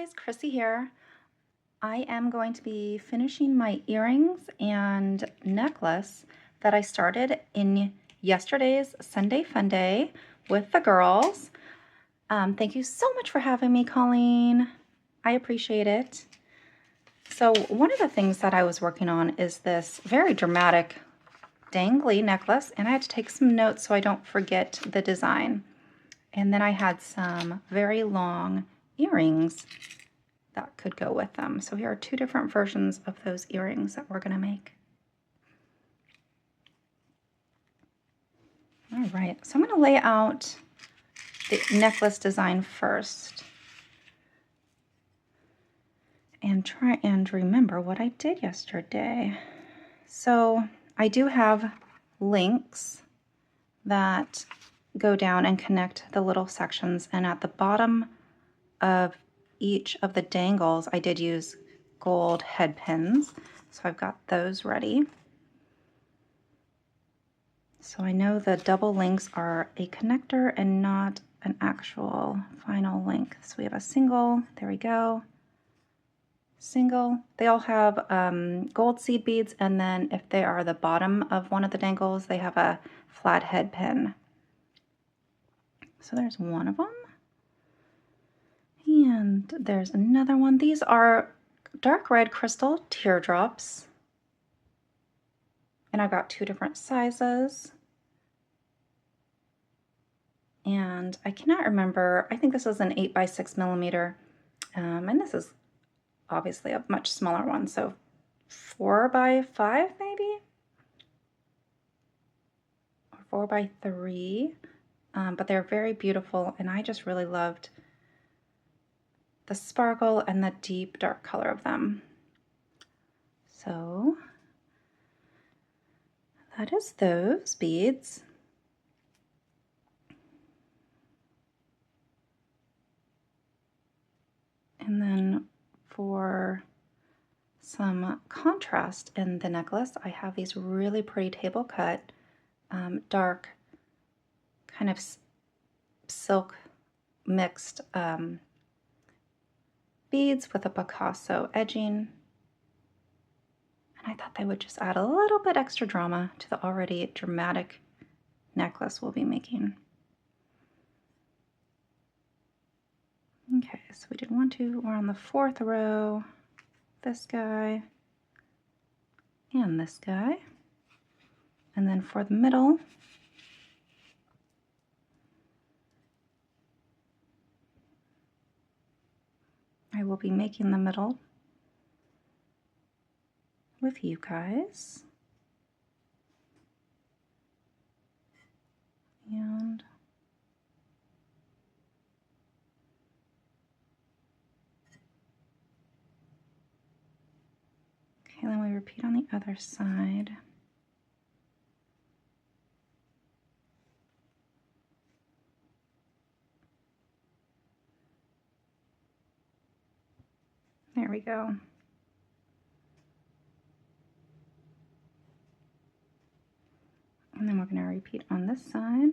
guys, Chrissy here. I am going to be finishing my earrings and necklace that I started in yesterday's Sunday Fun Day with the girls. Thank you so much for having me, Colleen. I appreciate it. So one of the things that I was working on is this very dramatic dangly necklace, and I had to take some notes so I don't forget the design. And then I had some very long earrings that could go with them. So here are two different versions of those earrings that we're going to make. All right, so I'm going to lay out the necklace design first and try and remember what I did yesterday. So I do have links that go down and connect the little sections, and at the bottom of each of the dangles I did use gold head pins, so I've got those ready. So I know the double links are a connector and not an actual final link. So we have a single, there we go, single. They all have gold seed beads, and then if they are the bottom of one of the dangles, they have a flat head pin. So there's one of them. And there's another one. These are dark red crystal teardrops. And I've got two different sizes. And I cannot remember, I think this is an 8 by 6 millimeter. And this is obviously a much smaller one, so 4 by 5 maybe? Or 4 by 3. But they're very beautiful, and I just really loved the sparkle and the deep dark color of them. So that is those beads. And then for some contrast in the necklace, I have these really pretty table cut, dark kind of silk mixed beads with a Picasso edging. And I thought they would just add a little bit extra drama to the already dramatic necklace we'll be making. Okay, so we did 1, 2, we're on the 4th row. This guy and this guy. And then for the middle, I will be making the middle with you guys. And okay, then we repeat on the other side. There we go. And then we're going to repeat on this side.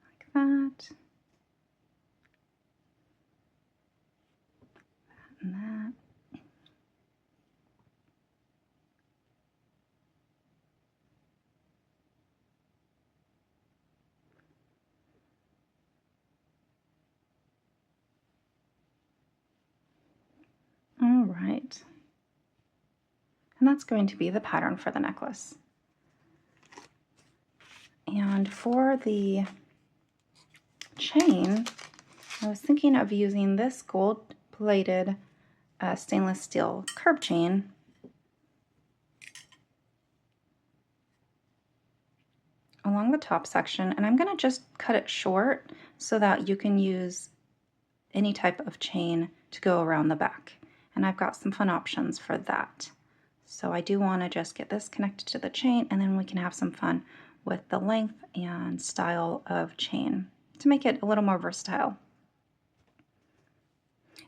Like that. And that. All right. And that's going to be the pattern for the necklace. And for the chain, I was thinking of using this gold-plated stainless steel curb chain. Along the top section, and I'm going to just cut it short so that you can use any type of chain to go around the back. And I've got some fun options for that. So I do want to just get this connected to the chain, and then we can have some fun with the length and style of chain to make it a little more versatile.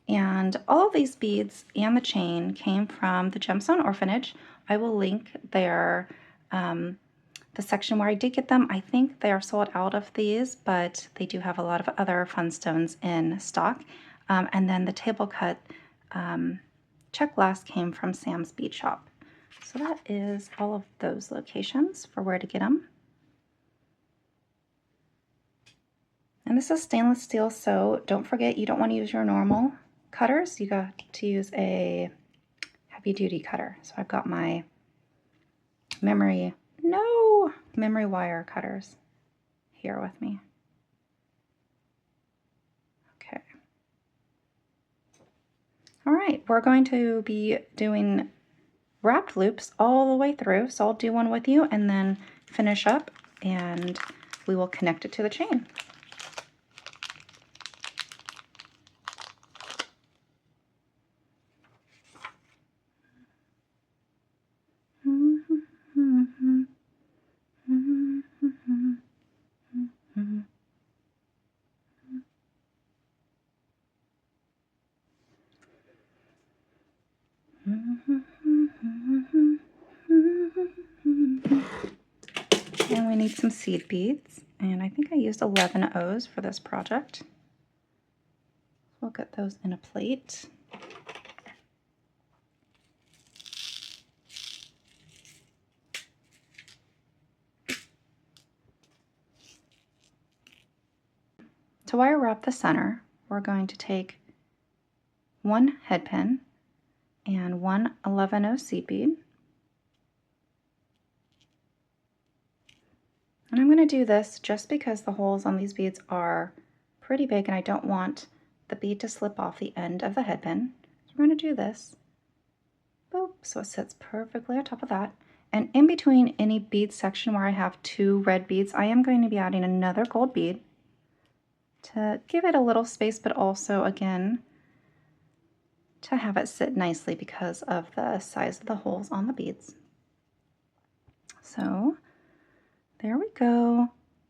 And all of these beads and the chain came from the Gemstone Orphanage. I will link their the section where I did get them. I think they are sold out of these, but they do have a lot of other fun stones in stock. And then the table cut check glass came from Sam's Bead Shop. So that is all of those locations for where to get them. And this is stainless steel, so don't forget you don't want to use your normal cutters. You got to use a heavy duty cutter. So I've got my memory wire cutters here with me. Okay. All right, we're going to be doing wrapped loops all the way through. So I'll do one with you and then finish up and we will connect it to the chain. And we need some seed beads, and I think I used 11 O's for this project. We'll get those in a plate. To wire wrap the center, we're going to take one head pin and one 11O seed bead. And I'm going to do this just because the holes on these beads are pretty big and I don't want the bead to slip off the end of the head pin. So we're going to do this. Boop, so it sits perfectly on top of that. And in between any bead section where I have two red beads, I am going to be adding another gold bead to give it a little space, but also, again, to have it sit nicely because of the size of the holes on the beads. So there we go.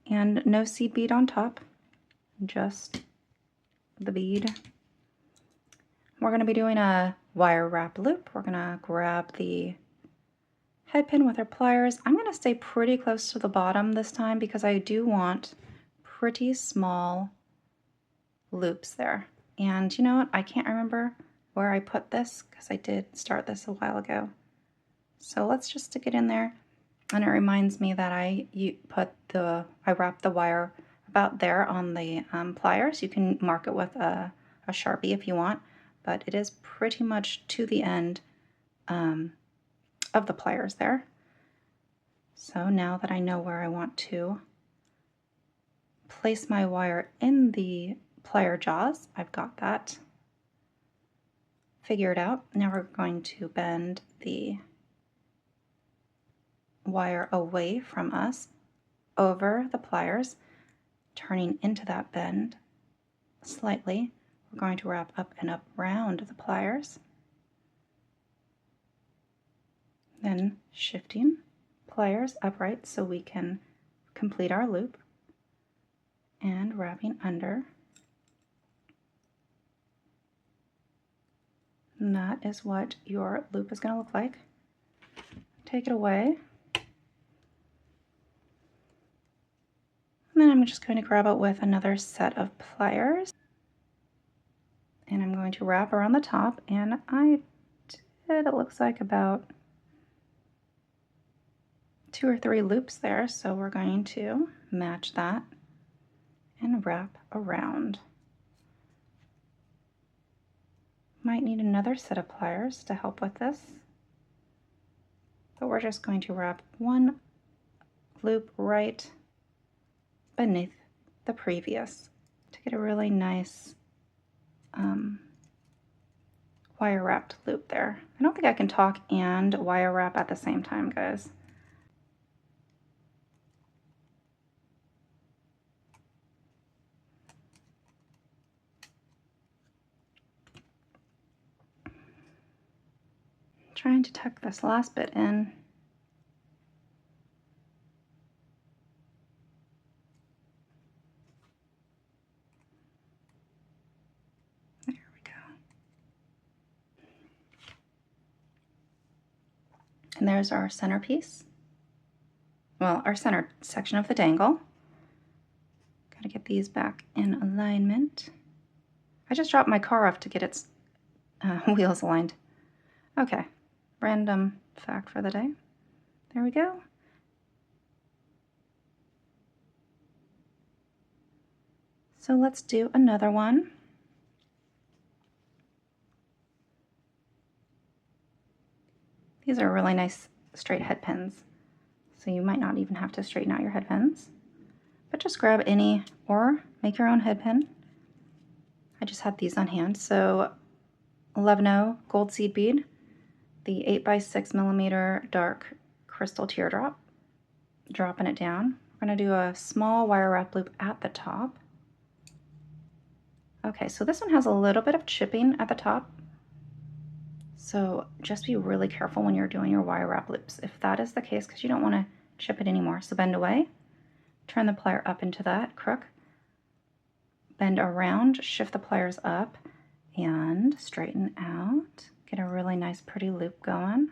And no seed bead on top, just the bead. We're going to be doing a wire wrap loop. We're going to grab the head pin with our pliers. I'm going to stay pretty close to the bottom this time because I do want pretty small loops there. And you know what? I can't remember where I put this because I did start this a while ago. So let's just stick it in there. And it reminds me that I wrapped the wire about there on the pliers. You can mark it with a Sharpie if you want, but it is pretty much to the end of the pliers there. So now that I know where I want to place my wire in the plier jaws, I've got that figured out. Now we're going to bend the wire away from us over the pliers, turning into that bend slightly. We're going to wrap up and up round the pliers, then shifting pliers upright so we can complete our loop, and wrapping under. And that is what your loop is going to look like. Take it away. And then I'm just going to grab it with another set of pliers. And I'm going to wrap around the top, and I did, it looks like about 2 or 3 loops there, so we're going to match that and wrap around. Might need another set of pliers to help with this, but we're just going to wrap one loop right beneath the previous to get a really nice wire wrapped loop there. I don't think I can talk and wire wrap at the same time, guys. Trying to tuck this last bit in. There we go. And there's our centerpiece. Well, our center section of the dangle. Gotta get these back in alignment. I just dropped my car off to get its wheels aligned. Okay, random fact for the day. There we go. So let's do another one. These are really nice straight head pins, so you might not even have to straighten out your head pins, but just grab any or make your own head pin. I just had these on hand. So 11-0 gold seed bead, the 8x6mm dark crystal teardrop, dropping it down. We're going to do a small wire wrap loop at the top. Okay, so this one has a little bit of chipping at the top, so just be really careful when you're doing your wire wrap loops if that is the case, because you don't want to chip it anymore. So bend away, turn the plier up into that crook, bend around, shift the pliers up, and straighten out. Get a really nice pretty loop going.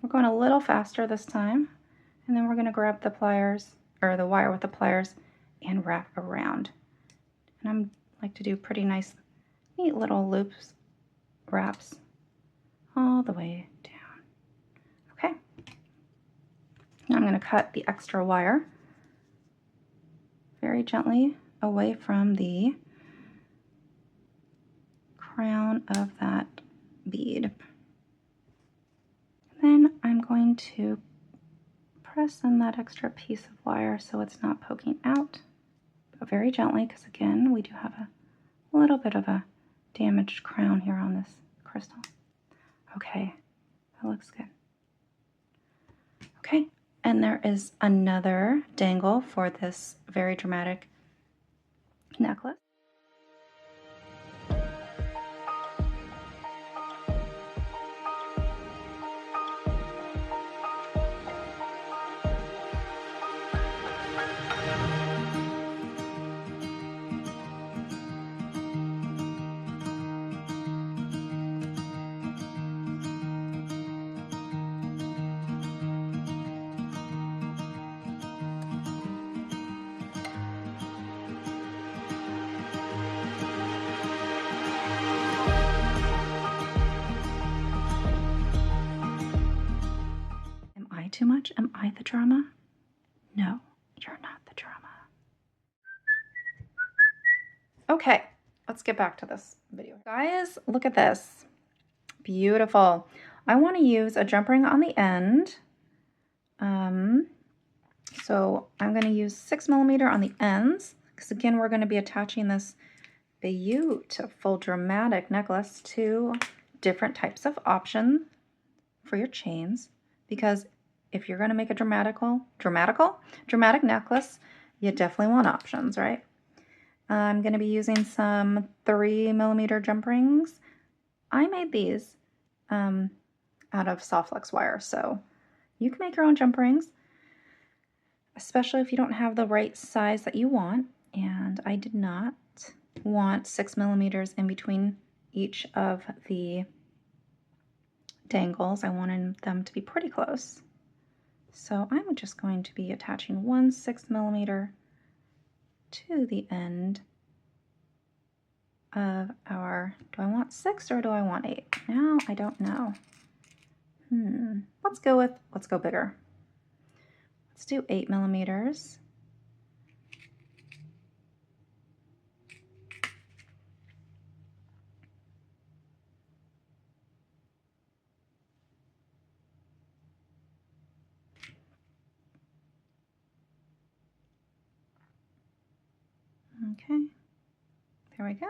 We're going a little faster this time, and then we're going to grab the pliers, or the wire with the pliers, and wrap around. And I like to do pretty nice, neat little loops, wraps, all the way down. Okay. Now I'm going to cut the extra wire very gently away from the crown of that bead. Then I'm going to press in that extra piece of wire so it's not poking out, but very gently, because again, we do have a little bit of a damaged crown here on this crystal. Okay, that looks good. Okay, and there is another dangle for this very dramatic necklace. Too much? Am I the drama? No, you're not the drama. Okay, let's get back to this video. Guys, look at this. Beautiful. I want to use a jump ring on the end. So I'm going to use 6mm on the ends, because again, we're going to be attaching this beautiful dramatic necklace to different types of options for your chains, because if you're going to make a dramatic necklace, you definitely want options, right? I'm going to be using some 3mm jump rings. I made these out of soft flex wire, so you can make your own jump rings, especially if you don't have the right size that you want. And I did not want 6mm in between each of the dangles. I wanted them to be pretty close. So I'm just going to be attaching one 6mm to the end of our, do I want 6 or do I want 8? Now I don't know. Let's go bigger. Let's do 8mm. Okay, there we go.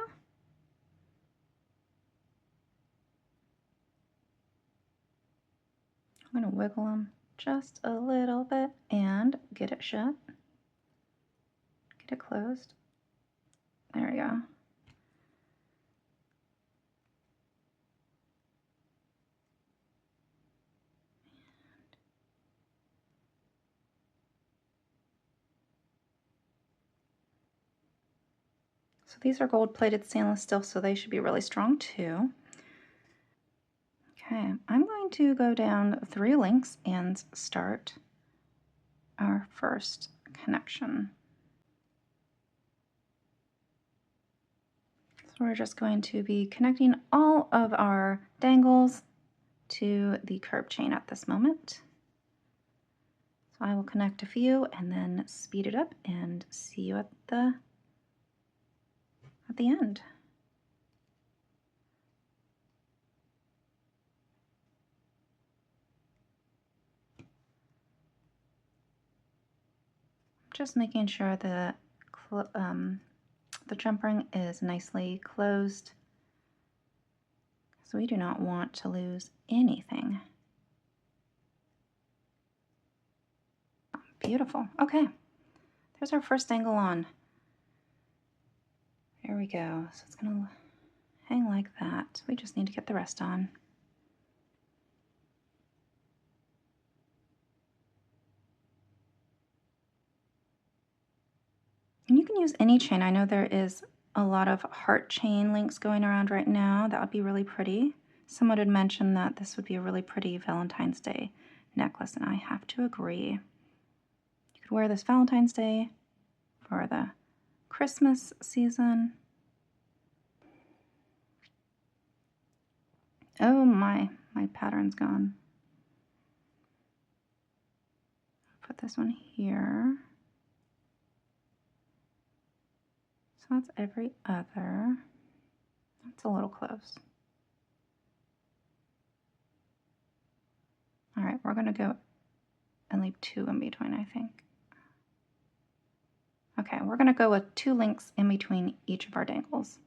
I'm going to wiggle them just a little bit and get it shut. Get it closed. There we go. So these are gold-plated stainless steel, so they should be really strong too. Okay, I'm going to go down 3 links and start our first connection. So we're just going to be connecting all of our dangles to the curb chain at this moment. So I will connect a few and then speed it up and see you at the end. Just making sure the jump ring is nicely closed, so we do not want to lose anything. Beautiful. Okay, there's our first dangle on. There we go. So it's going to hang like that. We just need to get the rest on. And you can use any chain. I know there is a lot of heart chain links going around right now. That would be really pretty. Someone had mentioned that this would be a really pretty Valentine's Day necklace, and I have to agree. You could wear this Valentine's Day for the Christmas season. Oh my pattern's gone. Put this one here. So that's every other. That's a little close. All right, we're gonna go and leave 2 in between, I think. Okay, we're gonna go with 2 links in between each of our dangles.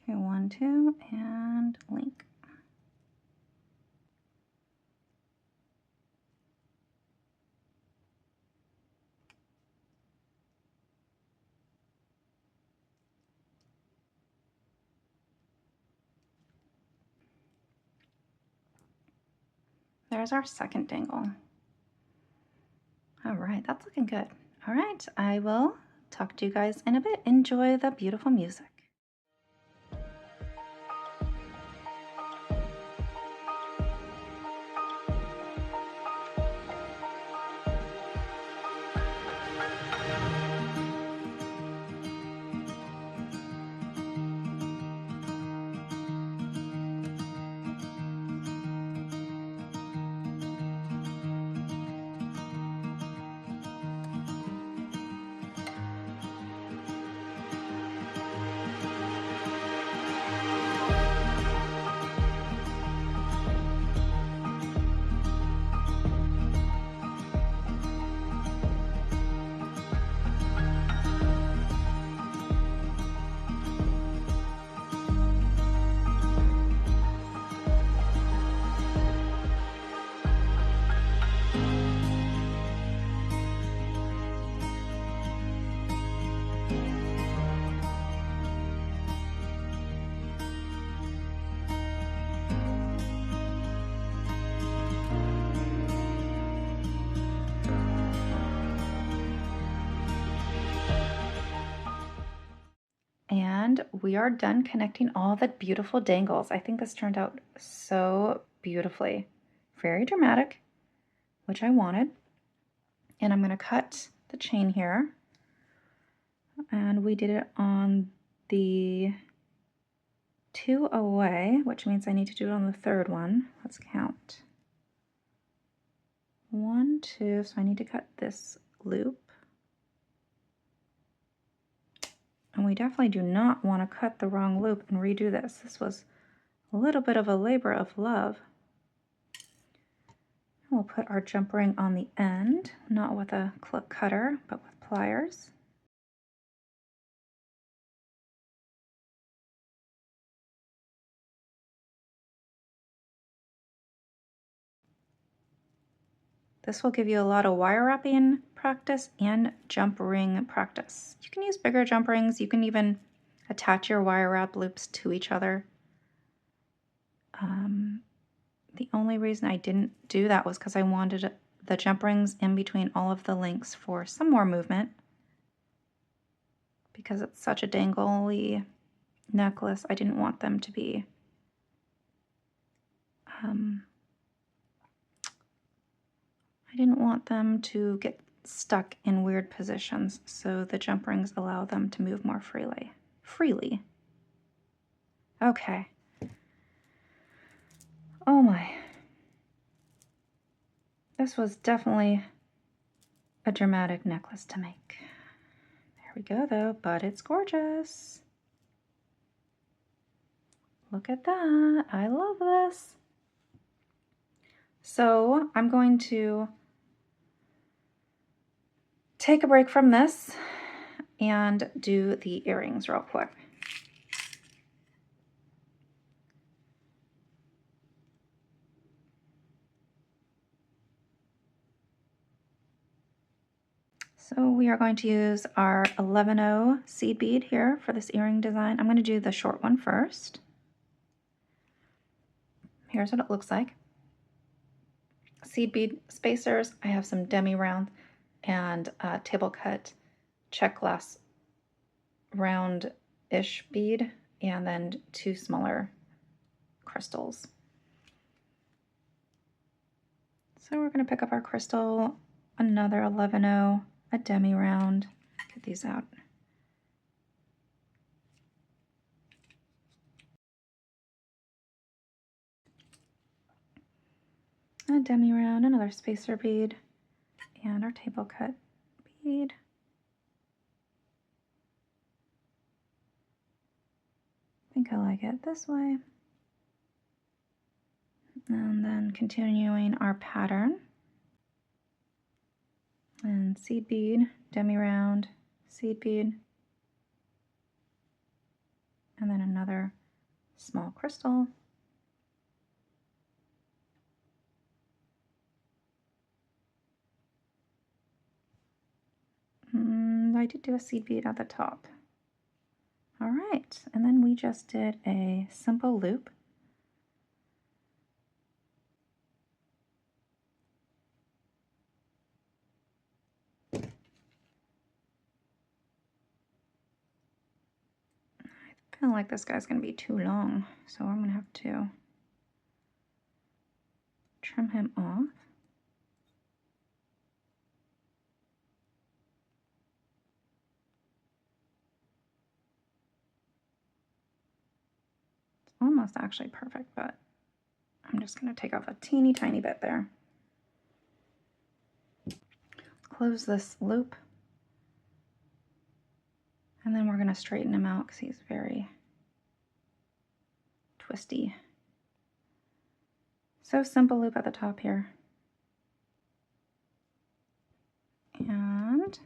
Okay, 1, 2, and link. There's our second dangle. All right, that's looking good. All right, I will talk to you guys in a bit. Enjoy the beautiful music. And we are done connecting all the beautiful dangles. I think this turned out so beautifully. Very dramatic, which I wanted. And I'm going to cut the chain here. And we did it on the 2 away, which means I need to do it on the 3rd one. Let's count. 1, 2, so I need to cut this loop. And we definitely do not want to cut the wrong loop and redo this. This was a little bit of a labor of love. We'll put our jump ring on the end, not with a clip cutter, but with pliers. This will give you a lot of wire wrapping practice and jump ring practice. You can use bigger jump rings. You can even attach your wire wrap loops to each other. The only reason I didn't do that was because I wanted the jump rings in between all of the links for some more movement. Because it's such a dangly necklace, I didn't want them to be I didn't want them to get stuck in weird positions, so the jump rings allow them to move more freely. Okay. Oh my. This was definitely a dramatic necklace to make. There we go though, but it's gorgeous. Look at that. I love this. So I'm going to take a break from this and do the earrings real quick. So we are going to use our 11-0 seed bead here for this earring design. I'm going to do the short one first. Here's what it looks like. Seed bead spacers, I have some demi-round and table cut check glass round-ish bead, and then 2 smaller crystals. So we're going to pick up our crystal, another 11-0, a demi-round, get these out. A demi-round, another spacer bead, and our table cut bead. I think I like it this way. And then continuing our pattern. And seed bead, demi-round, seed bead, and then another small crystal. And I did do a seed bead at the top. All right, and then we just did a simple loop. I feel like this guy's going to be too long, so I'm going to have to trim him off. It's almost actually perfect, but I'm just going to take off a teeny tiny bit there. Close this loop. And then we're going to straighten him out because he's very twisty. So simple loop at the top here. And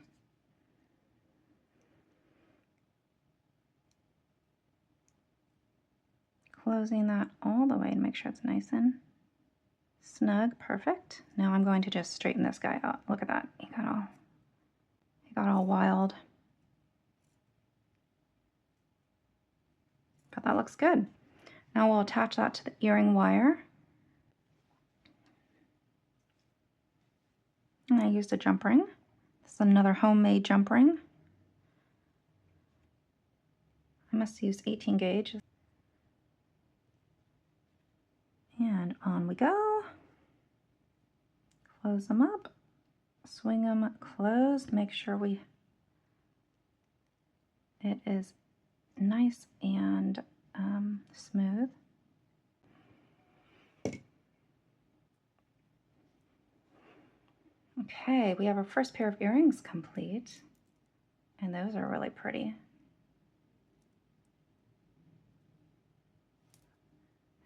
closing that all the way to make sure it's nice and snug. Perfect. Now I'm going to just straighten this guy out. Look at that. He got all wild. But that looks good. Now we'll attach that to the earring wire. And I used a jump ring. This is another homemade jump ring. I must use 18 gauge. And on we go. Close them up, swing them closed, make sure it is nice and smooth. Okay, we have our first pair of earrings complete, and those are really pretty.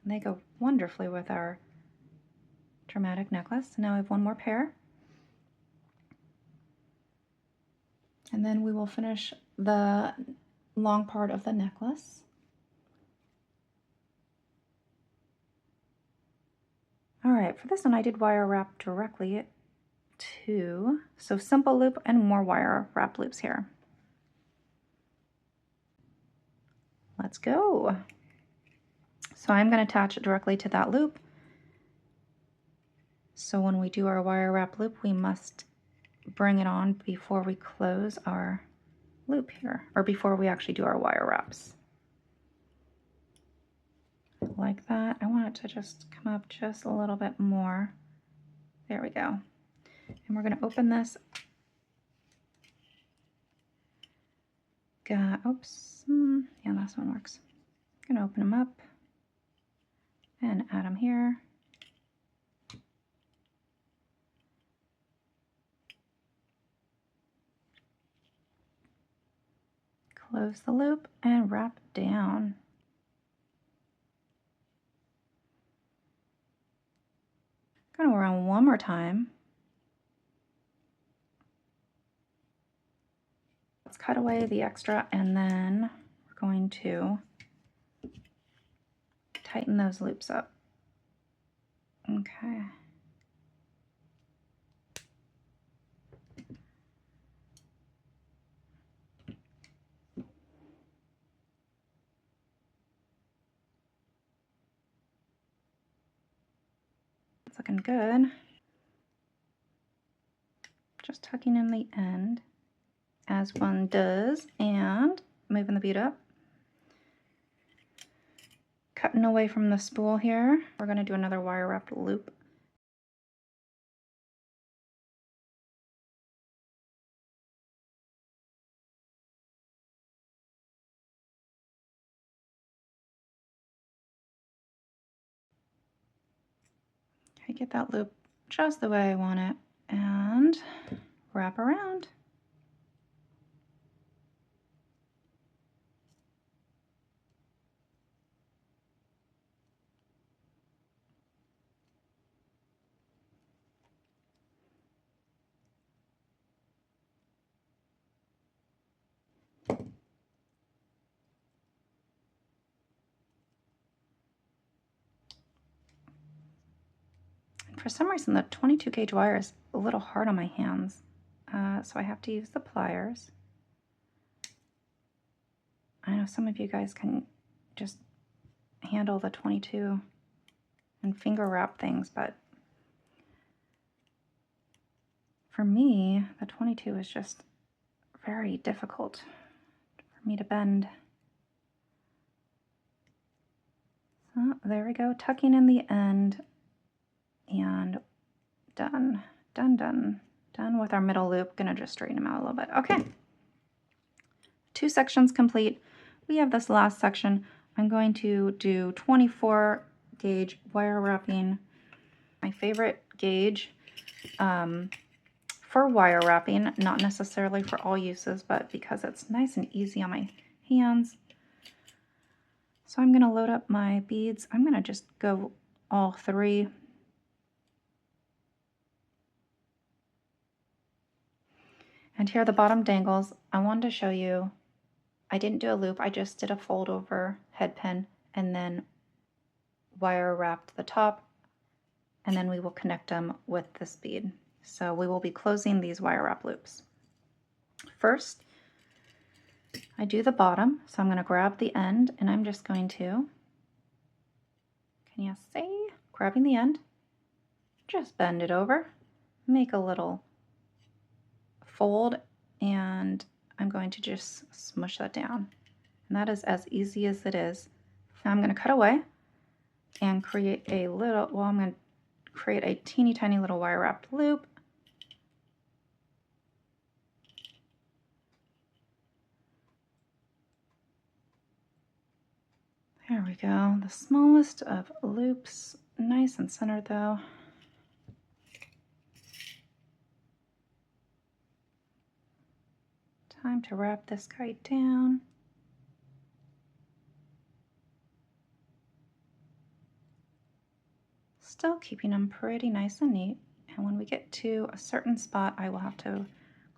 And they go wonderfully with our dramatic necklace. Now I have one more pair. And then we will finish the long part of the necklace. All right, for this one I did wire wrap directly to, so simple loop and more wire wrap loops here. Let's go. So I'm going to attach it directly to that loop, So when we do our wire wrap loop, we must bring it on before we close our loop here, or before we actually do our wire wraps. Like that. I want it to just come up just a little bit more. There we go. And we're going to open this. Oops. Yeah, this one works. I'm going to open them up and add them here. Close the loop and wrap down. Going to run one more time. Let's cut away the extra, and then we're going to tighten those loops up. Okay. It's looking good. Just tucking in the end as one does, and moving the bead up. Cutting away from the spool here. We're going to do another wire wrapped loop. Okay, get that loop just the way I want it, and wrap around. For some reason, the 22 gauge wire is a little hard on my hands, so I have to use the pliers. I know some of you guys can just handle the 22 and finger wrap things, but for me, the 22 is just very difficult for me to bend. So there we go, tucking in the end, and done, done, done. Done with our middle loop. Gonna just straighten them out a little bit. Okay, 2 sections complete. We have this last section. I'm going to do 24 gauge wire wrapping. My favorite gauge for wire wrapping, not necessarily for all uses, but because it's nice and easy on my hands. So I'm gonna load up my beads. I'm gonna just go all 3. And here are the bottom dangles. I wanted to show you, I didn't do a loop, I just did a fold over head pin and then wire wrapped the top, and then we will connect them with this bead. So we will be closing these wire wrap loops. First, I do the bottom, so I'm going to grab the end and I'm just going to, can you see? Grabbing the end, just bend it over, make a little fold, and I'm going to just smush that down. And that is as easy as it is. Now I'm going to cut away and create a little, well, I'm going to create a teeny tiny little wire wrapped loop. There we go, the smallest of loops, nice and centered though. Time to wrap this guy down. Still keeping them pretty nice and neat. And when we get to a certain spot, I will have to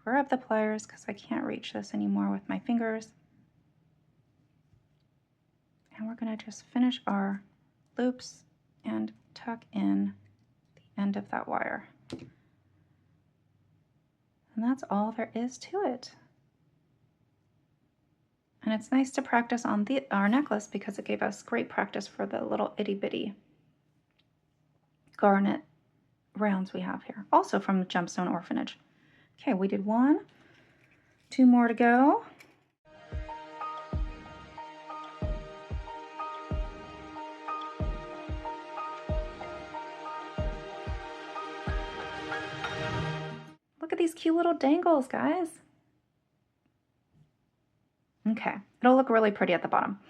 grab the pliers because I can't reach this anymore with my fingers. And we're going to just finish our loops and tuck in the end of that wire. And that's all there is to it. And it's nice to practice on our necklace because it gave us great practice for the little itty bitty garnet rounds we have here. Also from the Gemstone Orphanage. Okay, we did 1, 2 more to go. Look at these cute little dangles, guys. Okay, it'll look really pretty at the bottom.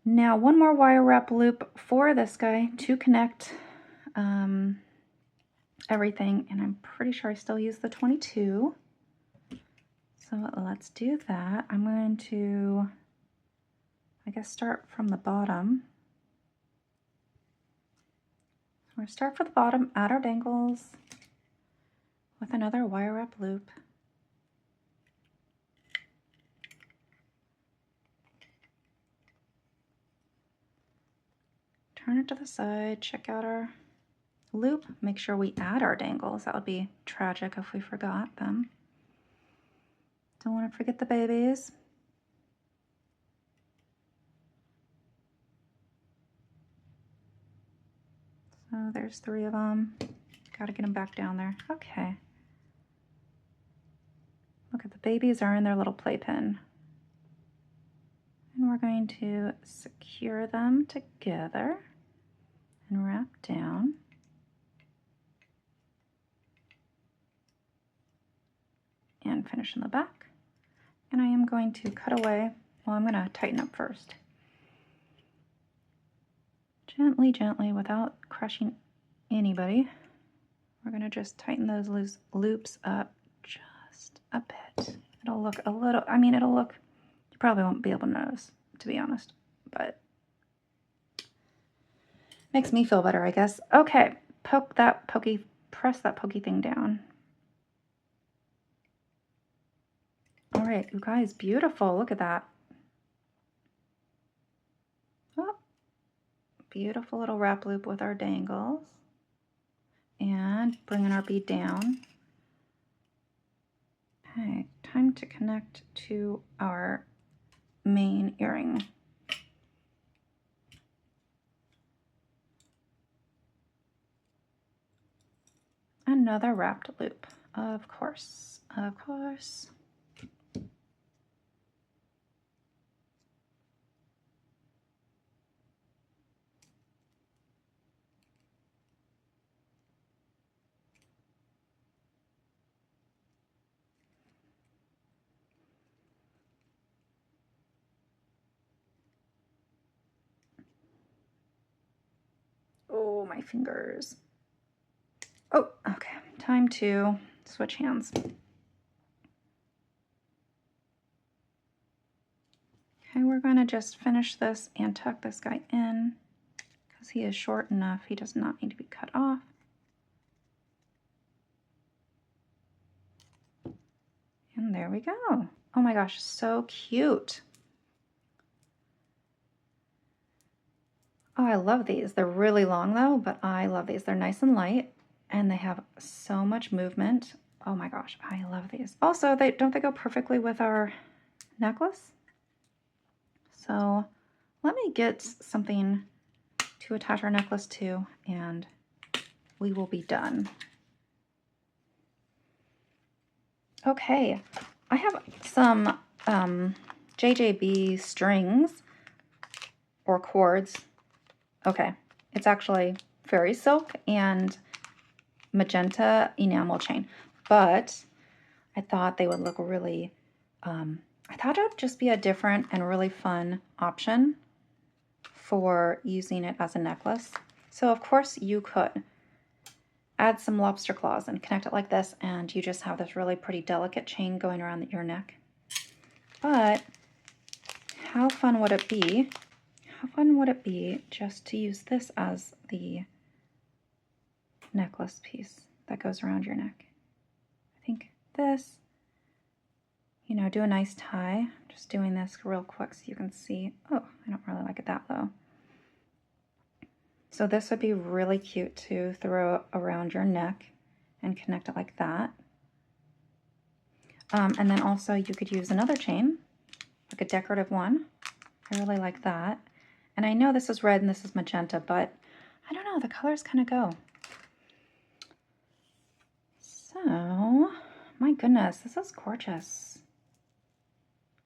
Now, one more wire wrap loop for this guy to connect everything, and I'm pretty sure I still use the 22. So let's do that. I'm going to, I guess, start from the bottom. So we're going to start from the bottom, add our dangles with another wire wrap loop. Turn it to the side, check out our loop, make sure we add our dangles. That would be tragic if we forgot them. Don't want to forget the babies. So there's 3 of them. Got to get them back down there. Okay. Look at the babies are in their little playpen. And we're going to secure them together and wrap down. And finish in the back. And I am going to cut away. Well, I'm going to tighten up first. Gently, gently, without crushing anybody. We're going to just tighten those loose loops up just a bit. It'll look a little, I mean, it'll look, you probably won't be able to notice, to be honest, but makes me feel better, I guess. Okay, poke that pokey, press that pokey thing down. All right, you guys, beautiful. Look at that. Oh, beautiful little wrap loop with our dangles. And bringing our bead down. Okay, time to connect to our main earring. Another wrapped loop, of course, of course. Oh, my fingers. Oh, okay. Time to switch hands. Okay, we're going to just finish this and tuck this guy in because he is short enough. He does not need to be cut off. And there we go. Oh my gosh, so cute. Oh, I love these. They're really long though, but I love these. They're nice and light and they have so much movement. Oh my gosh, I love these. Also, don't they go perfectly with our necklace? So let me get something to attach our necklace to and we will be done. Okay, I have some JJB strings or cords. Okay, it's actually fairy silk and magenta enamel chain, but I thought they would look really, I thought it would just be a different and really fun option for using it as a necklace. So of course you could add some lobster claws and connect it like this, and you just have this really pretty delicate chain going around your neck. But how fun would it be? How fun would it be just to use this as the necklace piece that goes around your neck? I think this, you know, do a nice tie. Just doing this real quick so you can see. Oh, I don't really like it that low. So this would be really cute to throw around your neck and connect it like that. And then also you could use another chain, like a decorative one. I really like that. And I know this is red and this is magenta, but I don't know, the colors kind of go. So, my goodness, this is gorgeous.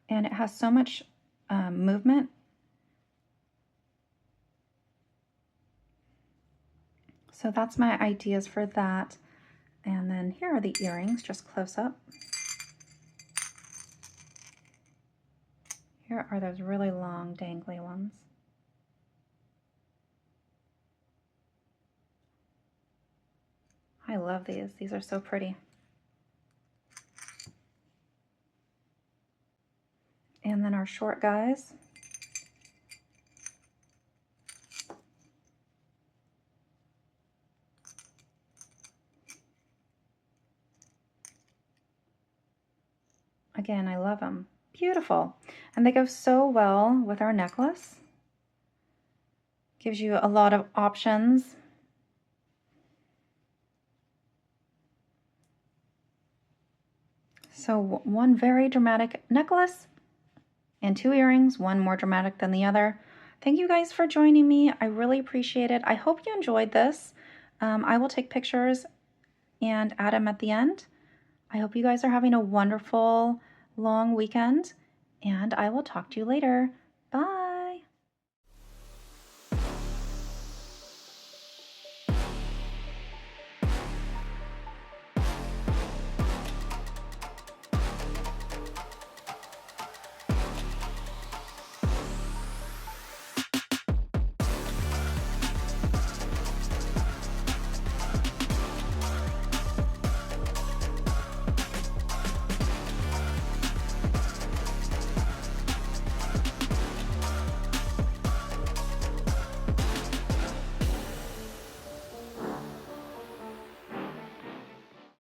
And it has so much movement. So that's my ideas for that. And then here are the earrings, just close up. Here are those really long dangly ones. I love these. These are so pretty. And then our short guys. Again, I love them. Beautiful. And they go so well with our necklace. Gives you a lot of options. So one very dramatic necklace and 2 earrings, one more dramatic than the other. Thank you guys for joining me. I really appreciate it. I hope you enjoyed this. I will take pictures and add them at the end. I hope you guys are having a wonderful long weekend, and I will talk to you later. Bye.